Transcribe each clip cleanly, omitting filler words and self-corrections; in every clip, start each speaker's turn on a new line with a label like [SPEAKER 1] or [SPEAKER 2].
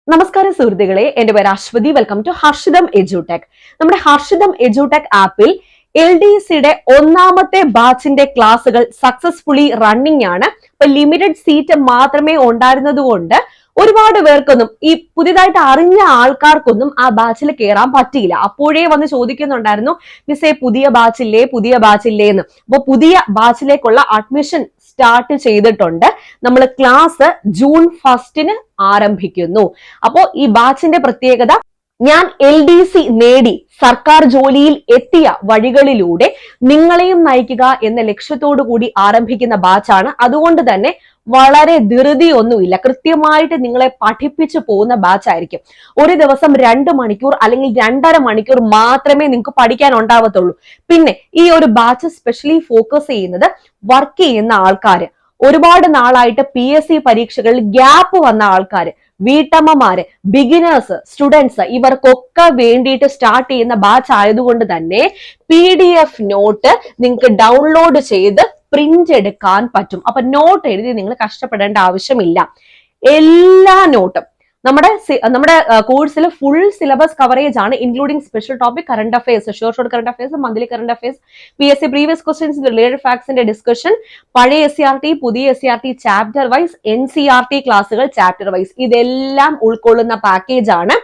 [SPEAKER 1] നമസ്കാരം സുഹൃത്തുക്കളെ, എന്റെ പേര് അശ്വതി. Welcome to Harshitham edutech. നമ്മുടെ ഹർഷിതം എഡ്യൂടെക് ആപ്പിൽ LDCയുടെ ഒന്നാമത്തെ ബാച്ചിന്റെ ക്ലാസ്സുകൾ സക്സസ്ഫുള്ളി റണ്ണിംഗ് ആണ്. ഇപ്പൊ ലിമിറ്റഡ് സീറ്റ് മാത്രമേ ഉണ്ടായിരുന്നത് കൊണ്ട് ഒരുപാട് പേർക്കൊന്നും, ഈ പുതിയതായിട്ട് അറിഞ്ഞ ആൾക്കാർക്കൊന്നും ആ ബാച്ചിൽ കയറാൻ പറ്റിയില്ല. അപ്പോഴേ വന്ന് ചോദിക്കുന്നുണ്ടായിരുന്നു, മിസ്സേ പുതിയ ബാച്ചില്ലേ എന്ന്. അപ്പൊ പുതിയ ബാച്ചിലേക്കുള്ള അഡ്മിഷൻ സ്റ്റാർട്ട് ചെയ്തിട്ടുണ്ട്. നമ്മൾ ക്ലാസ് ജൂൺ 1 ആരംഭിക്കുന്നു. അപ്പോ ഈ ബാച്ചിന്റെ പ്രത്യേകത, ഞാൻ LDC നേടി സർക്കാർ ജോലിയിൽ എത്തിയ വഴികളിലൂടെ നിങ്ങളെയും നയിക്കുക എന്ന ലക്ഷ്യത്തോടു കൂടി ആരംഭിക്കുന്ന ബാച്ചാണ്. അതുകൊണ്ട് തന്നെ വളരെ ധൃതിയൊന്നുമില്ല, കൃത്യമായിട്ട് നിങ്ങളെ പഠിപ്പിച്ചു പോകുന്ന ബാച്ച് ആയിരിക്കും. ഒരു ദിവസം 2 മണിക്കൂർ അല്ലെങ്കിൽ 2.5 മണിക്കൂർ മാത്രമേ നിങ്ങൾക്ക് പഠിക്കാൻ ഉണ്ടാവത്തുള്ളൂ. പിന്നെ ഈ ഒരു ബാച്ച് സ്പെഷ്യലി ഫോക്കസ് ചെയ്യുന്നത് വർക്ക് ചെയ്യുന്ന ആൾക്കാര്, ഒരുപാട് നാളായിട്ട് PSC പരീക്ഷകളിൽ ഗ്യാപ്പ് വന്ന ആൾക്കാര്, വീട്ടമ്മമാര്, ബിഗിനേഴ്സ്, സ്റ്റുഡൻസ്, ഇവർക്കൊക്കെ വേണ്ടിയിട്ട് സ്റ്റാർട്ട് ചെയ്യുന്ന ബാച്ച് ആയതുകൊണ്ട് തന്നെ PDF നോട്ട് നിങ്ങൾക്ക് ഡൗൺലോഡ് ചെയ്ത് പ്രിന്റ് എടുക്കാൻ പറ്റും. അപ്പൊ നോട്ട് എഴുതി നിങ്ങൾ കഷ്ടപ്പെടേണ്ട ആവശ്യമില്ല. എല്ലാ നോട്ടും നമ്മുടെ കോഴ്സിൽ ഫുൾ സിലബസ് കവറേജ് ആണ്, including special topic, current affairs, short current affairs, monthly current affairs, PSC previous questions, related ഫാക്ട്സിന്റെ ഡിസ്കഷൻ, പഴയ SCRT, പുതിയ SCRT ചാപ്റ്റർ വൈസ്, NCERT ക്ലാസ്സുകൾ ചാപ്റ്റർ വൈസ്, ഇതെല്ലാം ഉൾക്കൊള്ളുന്ന പാക്കേജ് ആണ്.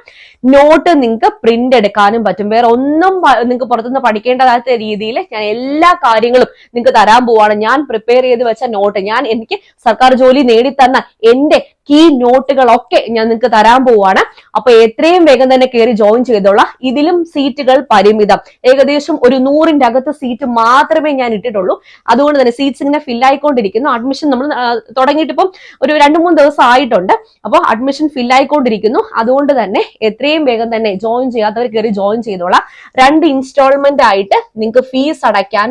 [SPEAKER 1] നോട്ട് നിങ്ങൾക്ക് പ്രിന്റ് എടുക്കാനും പറ്റും. വേറെ ഒന്നും നിങ്ങൾക്ക് പുറത്തുനിന്ന് പഠിക്കേണ്ടതാത്ത രീതിയിൽ ഞാൻ എല്ലാ കാര്യങ്ങളും നിങ്ങൾക്ക് തരാൻ പോവാണ്. ഞാൻ പ്രിപ്പയർ ചെയ്ത് വെച്ച നോട്ട്, എനിക്ക് സർക്കാർ ജോലി നേടിത്തന്ന എന്റെ കീ നോട്ടുകളൊക്കെ ഞാൻ നിങ്ങൾക്ക് തരാൻ പോവാണ്. അപ്പൊ എത്രയും വേഗം തന്നെ കയറി ജോയിൻ ചെയ്തോളാം. ഇതിലും സീറ്റുകൾ പരിമിതം, ഏകദേശം ഒരു 100ന്റെ അകത്ത് സീറ്റ് മാത്രമേ ഞാൻ ഇട്ടിട്ടുള്ളൂ. അതുകൊണ്ട് തന്നെ സീറ്റ്സ് ഇങ്ങനെ ഫില്ലായിക്കൊണ്ടിരിക്കുന്നു. അഡ്മിഷൻ നമ്മൾ തുടങ്ങിയിട്ട് ഇപ്പം ഒരു 2-3 ദിവസം ആയിട്ടുണ്ട്. അപ്പൊ അഡ്മിഷൻ ഫില്ലായിക്കൊണ്ടിരിക്കുന്നു. അതുകൊണ്ട് തന്നെ എത്രയും വേഗം തന്നെ ജോയിൻ ചെയ്യാത്തവർ കയറി ജോയിൻ ചെയ്തോളാം. 2 ഇൻസ്റ്റാൾമെന്റ് ആയിട്ട് നിങ്ങൾക്ക് ഫീസ് അടയ്ക്കാൻ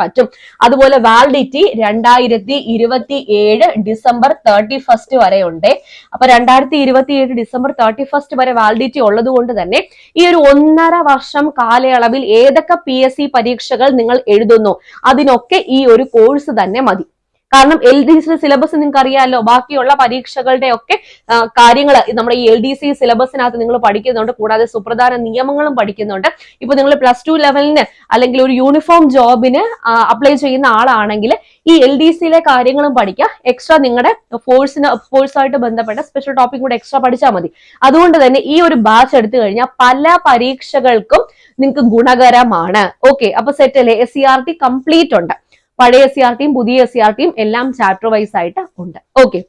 [SPEAKER 1] പറ്റും. അതുപോലെ വാലിഡിറ്റി 2027 ഡിസംബർ 31 വരെ ഉണ്ട്. അപ്പൊ 2027 ഡിസംബർ 31 വരെ വാലിഡിറ്റി ഉള്ളത് കൊണ്ട് തന്നെ ഈ ഒരു 1.5 വർഷം കാലയളവിൽ ഏതൊക്കെ PSC പരീക്ഷകൾ നിങ്ങൾ എഴുതുന്നു അതിനൊക്കെ ഈ ഒരു കോഴ്സ് തന്നെ മതി. കാരണം LDC സിലബസ് നിങ്ങൾക്ക് അറിയാമല്ലോ, ബാക്കിയുള്ള പരീക്ഷകളുടെ ഒക്കെ കാര്യങ്ങൾ നമ്മുടെ ഈ LDC സിലബസിനകത്ത് നിങ്ങൾ പഠിക്കുന്നുണ്ട്. കൂടാതെ സുപ്രധാന നിയമങ്ങളും പഠിക്കുന്നുണ്ട്. ഇപ്പൊ നിങ്ങൾ +2 ലെവലിന് അല്ലെങ്കിൽ ഒരു യൂണിഫോം ജോബിന് അപ്ലൈ ചെയ്യുന്ന ആളാണെങ്കിൽ ഈ LDCയിലെ കാര്യങ്ങളും പഠിക്കുക. എക്സ്ട്രാ നിങ്ങളുടെ ഫോഴ്സായിട്ട് ബന്ധപ്പെട്ട സ്പെഷ്യൽ ടോപ്പിക് കൂടെ എക്സ്ട്രാ പഠിച്ചാൽ മതി. അതുകൊണ്ട് തന്നെ ഈ ഒരു ബാച്ച് എടുത്തു കഴിഞ്ഞാൽ പല പരീക്ഷകൾക്കും നിങ്ങൾക്ക് ഗുണകരമാണ്. ഓക്കെ, അപ്പൊ സെറ്റ് അല്ലേ? SCRT കംപ്ലീറ്റ് ഉണ്ട്. പഴയ SCRTയും പുതിയ SCRTയും എല്ലാം ചാപ്റ്റർ വൈസ് ആയിട്ട് ഉണ്ട്. ഓക്കെ,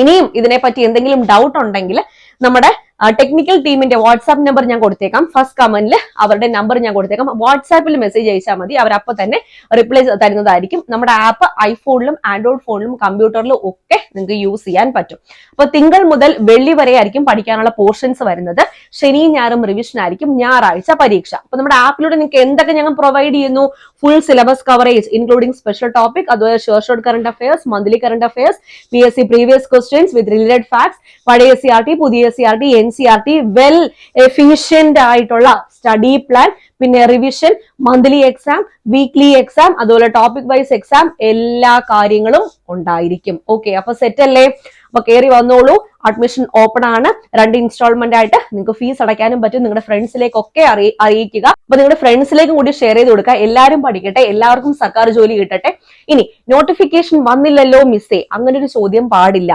[SPEAKER 1] ഇനിയും ഇതിനെപ്പറ്റി എന്തെങ്കിലും ഡൗട്ട് ഉണ്ടെങ്കിൽ നമ്മുടെ ടെക്നിക്കൽ ടീമിന്റെ വാട്സാപ്പ് നമ്പർ ഞാൻ കൊടുത്തേക്കാം. ഫസ്റ്റ് കമന്റിൽ അവരുടെ നമ്പർ ഞാൻ കൊടുത്തേക്കാം. വാട്സാപ്പിൽ മെസ്സേജ് അയച്ചാൽ മതി, അവരപ്പോൾ തന്നെ റിപ്ലൈ തരുന്നതായിരിക്കും. നമ്മുടെ ആപ്പ് ഐഫോണിലും ആൻഡ്രോയിഡ് ഫോണിലും കമ്പ്യൂട്ടറിലും ഒക്കെ നിങ്ങൾക്ക് യൂസ് ചെയ്യാൻ പറ്റും. അപ്പൊ തിങ്കൾ മുതൽ വെള്ളി വരെ ആയിരിക്കും പഠിക്കാനുള്ള പോർഷൻസ് വരുന്നത്. ശനിയും ഞായറും റിവിഷൻ ആയിരിക്കും, ഞായറാഴ്ച പരീക്ഷ. അപ്പൊ നമ്മുടെ ആപ്പിലൂടെ നിങ്ങൾക്ക് എന്തൊക്കെ ഞങ്ങൾ പ്രൊവൈഡ് ചെയ്യുന്നു? Full syllabus coverage including special topic, അതുപോലെ short current affairs, monthly current affairs, PSC previous questions with related facts, പഴയ SCRT, പുതിയ SCRT, NCERT, വെൽ എഫിഷ്യന്റ് ആയിട്ടുള്ള സ്റ്റഡി പ്ലാൻ, പിന്നെ revision, monthly exam, weekly exam, അതുപോലെ topic wise exam, എല്ലാ കാര്യങ്ങളും ഉണ്ടായിരിക്കും. Okay, അപ്പൊ സെറ്റ് അല്ലേ? അപ്പൊ കയറി വന്നോളൂ. അഡ്മിഷൻ ഓപ്പൺ ആണ്. 2 ഇൻസ്റ്റാൾമെന്റ് ആയിട്ട് നിങ്ങൾക്ക് ഫീസ് അടയ്ക്കാനും പറ്റും. നിങ്ങളുടെ ഫ്രണ്ട്സിലേക്കൊക്കെ അറിയിക്കുക. അപ്പൊ നിങ്ങളുടെ ഫ്രണ്ട്സിലേക്കും കൂടി ഷെയർ ചെയ്ത് കൊടുക്കുക. എല്ലാവരും പഠിക്കട്ടെ, എല്ലാവർക്കും സർക്കാർ ജോലി കിട്ടട്ടെ. ഇനി നോട്ടിഫിക്കേഷൻ വന്നില്ലല്ലോ മിസ്സേ, അങ്ങനെ ഒരു ചോദ്യം പാടില്ല.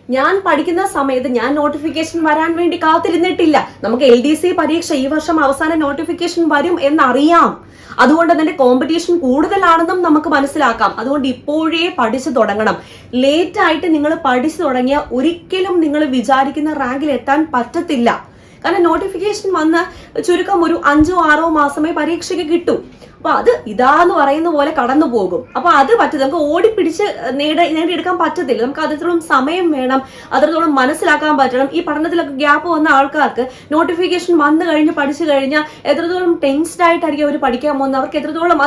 [SPEAKER 1] ഞാൻ പഠിക്കുന്ന സമയത്ത് ഞാൻ നോട്ടിഫിക്കേഷൻ വരാൻ വേണ്ടി കാത്തിരുന്നിട്ടില്ല. നമുക്ക് LDC പരീക്ഷ ഈ വർഷം അവസാനം നോട്ടിഫിക്കേഷൻ വരും എന്നറിയാം. അതുകൊണ്ട് തന്നെ കോമ്പറ്റീഷൻ കൂടുതലാണെന്നും നമുക്ക് മനസ്സിലാക്കാം. അതുകൊണ്ട് ഇപ്പോഴേ പഠിച്ചു തുടങ്ങണം. ലേറ്റ് ആയിട്ട് നിങ്ങൾ പഠിച്ചു തുടങ്ങിയ ഒരിക്കലും നിങ്ങൾ വിചാരിക്കുന്ന റാങ്കിൽ എത്താൻ പറ്റത്തില്ല. കാരണം നോട്ടിഫിക്കേഷൻ വന്ന് ചുരുക്കം ഒരു 5-6 മാസമേ പരീക്ഷയ്ക്ക് കിട്ടൂ. അപ്പൊ അത് ഇതാന്ന് പറയുന്ന പോലെ കടന്നു പോകും. അപ്പൊ അത് പറ്റും, നമുക്ക് ഓടിപ്പിടിച്ച് നേടിയെടുക്കാൻ പറ്റത്തില്ല. നമുക്ക് അത്രത്തോളം സമയം വേണം, അത്രത്തോളം മനസ്സിലാക്കാൻ പറ്റണം. ഈ പഠനത്തിലൊക്കെ ഗ്യാപ്പ് വന്ന ആൾക്കാർക്ക് നോട്ടിഫിക്കേഷൻ വന്നു കഴിഞ്ഞ് പഠിച്ചു കഴിഞ്ഞാൽ എത്രത്തോളം ടെൻസ്ഡ് ആയിട്ടായിരിക്കും അവർ പഠിക്കാൻ പോകുന്നത്, അവർക്ക് എത്രത്തോളം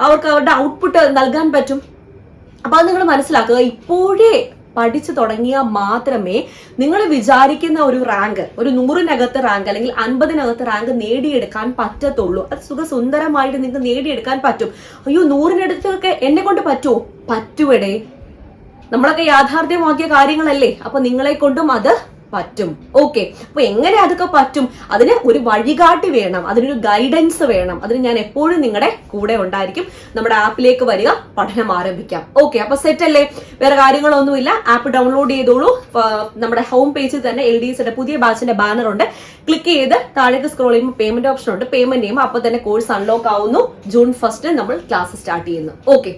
[SPEAKER 1] അവർക്ക് അവരുടെ ഔട്ട്പുട്ട് നൽകാൻ പറ്റും. അപ്പൊ അത് നിങ്ങൾ മനസ്സിലാക്കുക. ഇപ്പോഴേ പഠിച്ചു തുടങ്ങിയാൽ മാത്രമേ നിങ്ങൾ വിചാരിക്കുന്ന ഒരു റാങ്ക്, ഒരു 100-നകത്ത് റാങ്ക് അല്ലെങ്കിൽ 50-നകത്ത് റാങ്ക് നേടിയെടുക്കാൻ പറ്റത്തുള്ളൂ. അത് സുഖസുന്ദരമായിട്ട് നിങ്ങൾക്ക് നേടിയെടുക്കാൻ പറ്റും. അയ്യോ 100-നടുത്തൊക്കെ എന്നെ കൊണ്ട് പറ്റുമോ? പറ്റുവടേ.
[SPEAKER 2] നമ്മളൊക്കെ യാഥാർത്ഥ്യമാക്കിയ കാര്യങ്ങളല്ലേ, അപ്പൊ നിങ്ങളെ കൊണ്ടും അത് പറ്റും. ഓക്കെ, അപ്പൊ എങ്ങനെ അതൊക്കെ പറ്റും? അതിന് ഒരു വഴികാട്ടി വേണം, അതിനൊരു ഗൈഡൻസ് വേണം. അതിന് ഞാൻ എപ്പോഴും നിങ്ങളുടെ കൂടെ ഉണ്ടായിരിക്കും. നമ്മുടെ ആപ്പിലേക്ക് വരിക, പഠനം ആരംഭിക്കാം. ഓക്കെ, അപ്പൊ സെറ്റ് അല്ലേ? വേറെ കാര്യങ്ങളൊന്നുമില്ല. ആപ്പ് ഡൗൺലോഡ് ചെയ്തോളൂ. നമ്മുടെ ഹോം പേജിൽ തന്നെ LDSയുടെ പുതിയ ബാച്ചിന്റെ ബാനർ ഉണ്ട്. ക്ലിക്ക് ചെയ്ത് താഴേക്ക് സ്ക്രോൾ ചെയ്യുമ്പോൾ പേയ്മെന്റ് ഓപ്ഷൻ ഉണ്ട്. പേയ്മെന്റ് ചെയ്യുമ്പോൾ അപ്പൊ തന്നെ കോഴ്സ് അൺലോക്ക് ആവുന്നു. June 1 നമ്മൾ ക്ലാസ് സ്റ്റാർട്ട് ചെയ്യുന്നു. ഓക്കെ,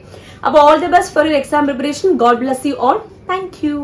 [SPEAKER 2] അപ്പോൾ all the best for your exam preparation. God bless you all. Thank you.